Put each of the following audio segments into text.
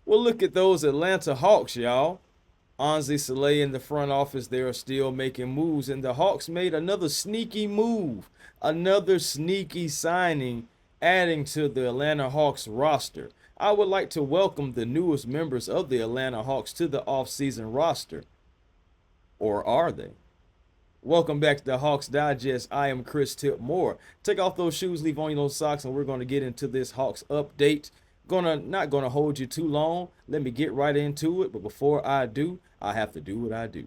Well, look at those Atlanta Hawks, y'all. Onsi, Saleh in the front office, they are still making moves, and the Hawks made another sneaky move, another sneaky signing, adding to the Atlanta Hawks roster. I would like to welcome the newest members of the Atlanta Hawks to the offseason roster. Or are they? Welcome back to the Hawks Digest. I am Chris Tip Moore. Take off those shoes, leave on those socks, and we're going to get into this Hawks update. Not gonna hold you too long. Let me get right into it. But before I do, I have to do what I do.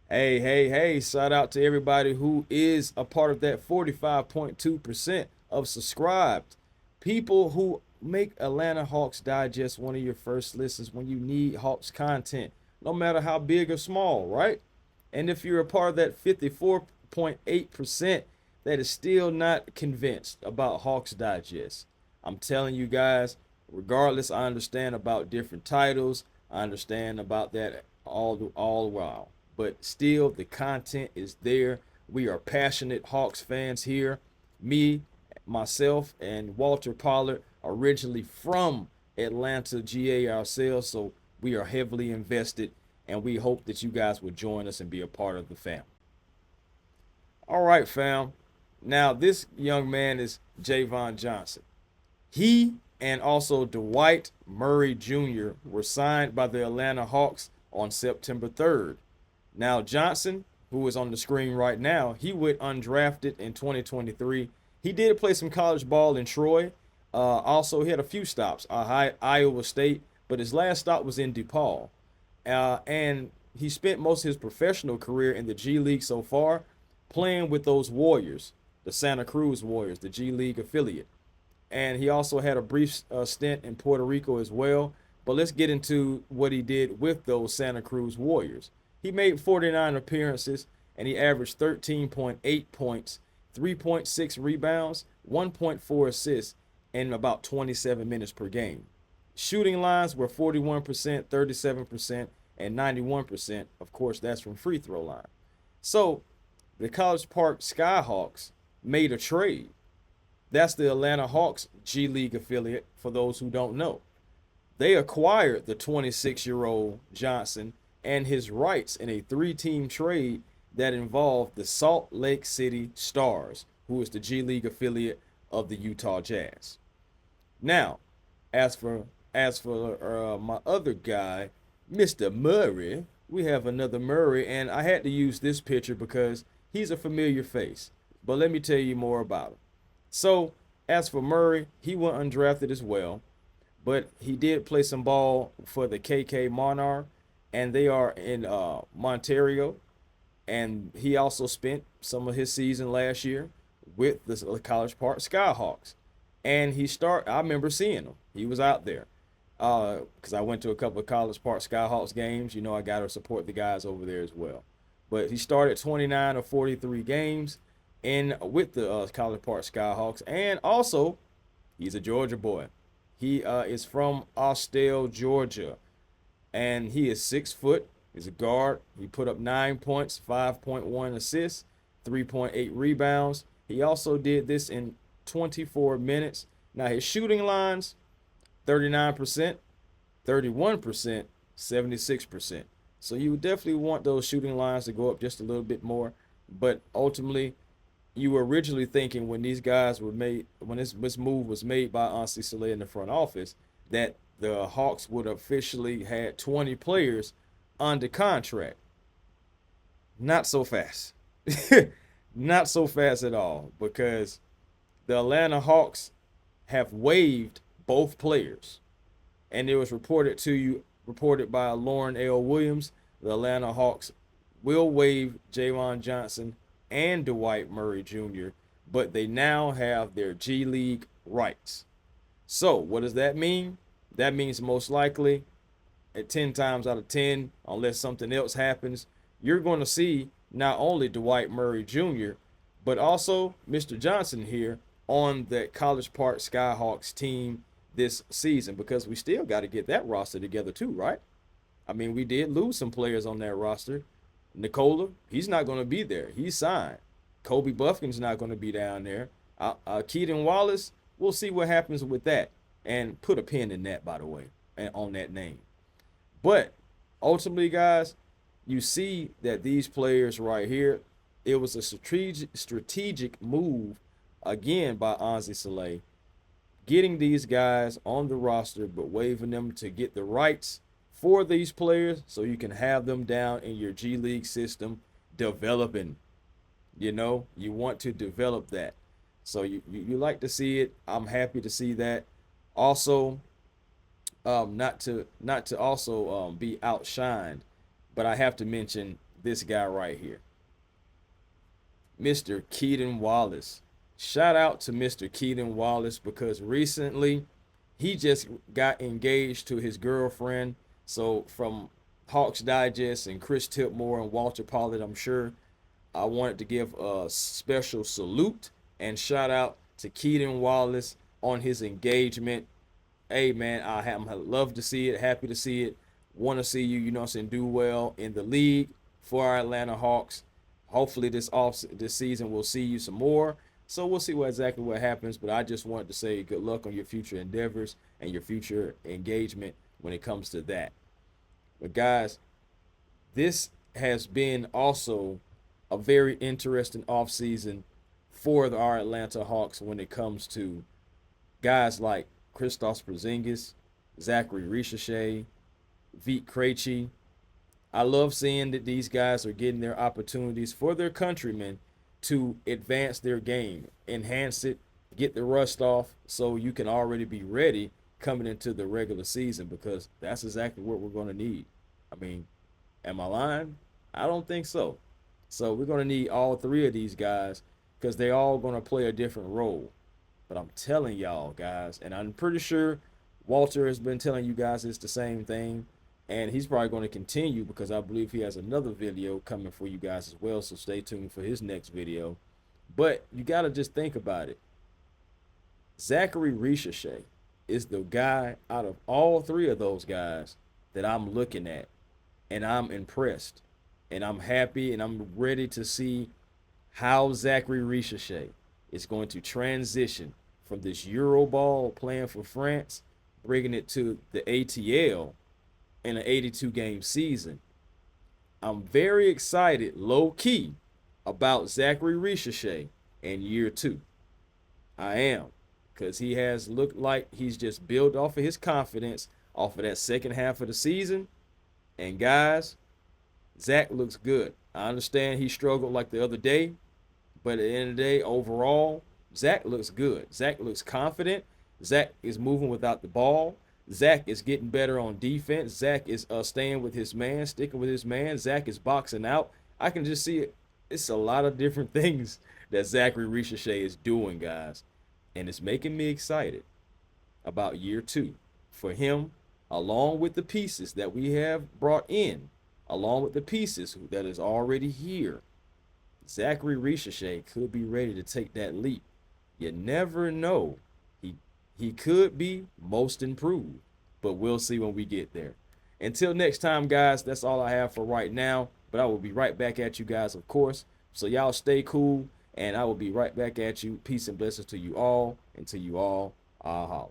Hey, shout out to everybody who is a part of that 45.2% of subscribed people who make Atlanta Hawks Digest one of your first listens when you need Hawks content, no matter how big or small, right? And if you're a part of that 54.8% that is still not convinced about Hawks Digest, I'm telling you guys, regardless, I understand about different titles. I understand about that all while. But still, the content is there. We are passionate Hawks fans here. Me, myself, and Walter Pollard, originally from Atlanta, GA ourselves. So we are heavily invested, and we hope that you guys will join us and be a part of the family. All right, fam. Now, this young man is Javon Johnson. He and also Dwight Murray Jr. were signed by the Atlanta Hawks on September 3rd. Now, Johnson, who is on the screen right now, he went undrafted in 2023. He did play some college ball in Troy. Also, he had a few stops, Iowa State, but his last stop was in DePaul. And he spent most of his professional career in the G League so far, playing with those Warriors, the Santa Cruz Warriors, the G League affiliate. And he also had a brief stint in Puerto Rico as well. But let's get into what he did with those Santa Cruz Warriors. He made 49 appearances, and he averaged 13.8 points, 3.6 rebounds, 1.4 assists, in about 27 minutes per game. Shooting lines were 41%, 37%, and 91%. Of course, that's from free throw line. So the College Park Skyhawks made a trade. That's the Atlanta Hawks G League affiliate, for those who don't know. They acquired the 26-year-old Johnson and his rights in a three-team trade that involved the Salt Lake City Stars, who is the G League affiliate of the Utah Jazz. Now, as for my other guy, Mr. Murray, we have another Murray, and I had to use this picture because he's a familiar face. But let me tell you more about him. So, as for Murray, he went undrafted as well, but he did play some ball for the KK Monarch, and they are in Ontario. And he also spent some of his season last year with the College Park Skyhawks. And I remember seeing him. He was out there because I went to a couple of College Park Skyhawks games. You know, I got to support the guys over there as well. But he started 29 of 43 games with the College Park Skyhawks, and also he's a Georgia boy. He is from Austell, Georgia, and he is 6 foot. He's a guard. He put up 9 points, 5.1 assists, 3.8 rebounds. He also did this in 24 minutes. Now his shooting lines: 39%, 31%, 76%. So you would definitely want those shooting lines to go up just a little bit more, but ultimately, you were originally thinking when these guys were made, when this move was made by Onsi Saleh in the front office, that the Hawks would officially had 20 players under contract. Not so fast. Not so fast at all, because the Atlanta Hawks have waived both players. And it was reported by Lauren L. Williams, the Atlanta Hawks will waive Javon Johnson and Dwight Murray Jr., but they now have their G League rights. So what does that mean? That means most likely at 10 times out of 10, unless something else happens, you're going to see not only Dwight Murray Jr., but also Mr. Johnson here on the College Park Skyhawks team this season, because we still got to get that roster together too, right? I mean, we did lose some players on that roster. Nikola, he's not going to be there. He's signed. Kobe Buffkin's not going to be down there. Keaton Wallace, we'll see what happens with that. And put a pin in that, by the way, and on that name. But ultimately, guys, you see that these players right here, it was a strategic move again by Onsi Saleh, getting these guys on the roster, but waiving them to get the rights for these players so you can have them down in your G League system developing. You want to develop that. So you like to see it. I'm happy to see that. Also, not to also be outshined, but I have to mention this guy right here, Mr. Keaton Wallace. Shout out to Mr. Keaton Wallace because recently he just got engaged to his girlfriend. So from Hawks Digest and Chris Tipmore and Walter Pollard, I'm sure I wanted to give a special salute and shout out to Keaton Wallace on his engagement. Hey man, I love to see it, happy to see it. Want to see you, you know what I'm saying, do well in the league for our Atlanta Hawks. Hopefully this season we'll see you some more. So we'll see exactly what happens. But I just wanted to say good luck on your future endeavors and your future engagement when it comes to that. But guys, this has been also a very interesting offseason for our Atlanta Hawks when it comes to guys like Kristaps Porzingis, Zaccharie Risacher, Vit Krejci. I love seeing that these guys are getting their opportunities for their countrymen to advance their game, enhance it, get the rust off so you can already be ready coming into the regular season because that's exactly what we're going to need. I mean, am I lying? I don't think so. So we're going to need all three of these guys because they're all going to play a different role. But I'm telling y'all, guys, and I'm pretty sure Walter has been telling you guys it's the same thing. And he's probably going to continue because I believe he has another video coming for you guys as well. So stay tuned for his next video. But you got to just think about it. Zaccharie Risacher is the guy out of all three of those guys that I'm looking at. And I'm impressed. And I'm happy and I'm ready to see how Zaccharie Risacher is going to transition from this Euro ball playing for France, bringing it to the ATL in an 82-game season. I'm very excited, low-key, about Zaccharie Risacher in year 2. I am, because he has looked like he's just built off of his confidence off of that second half of the season. And guys, Zach looks good. I understand he struggled like the other day, but at the end of the day, overall, Zach looks good. Zach looks confident. Zach is moving without the ball. Zach is getting better on defense. Zach is staying with his man, sticking with his man. Zach is boxing out. I can just see it. It's a lot of different things that Zaccharie Risacher is doing, guys. And it's making me excited about year 2 for him, along with the pieces that we have brought in, along with the pieces that is already here. Zaccharie Risacher could be ready to take that leap. You never know. He could be most improved, but we'll see when we get there. Until next time, guys, that's all I have for right now. But I will be right back at you guys, of course. So y'all stay cool, and I will be right back at you. Peace and blessings to you all, and to you all, holla.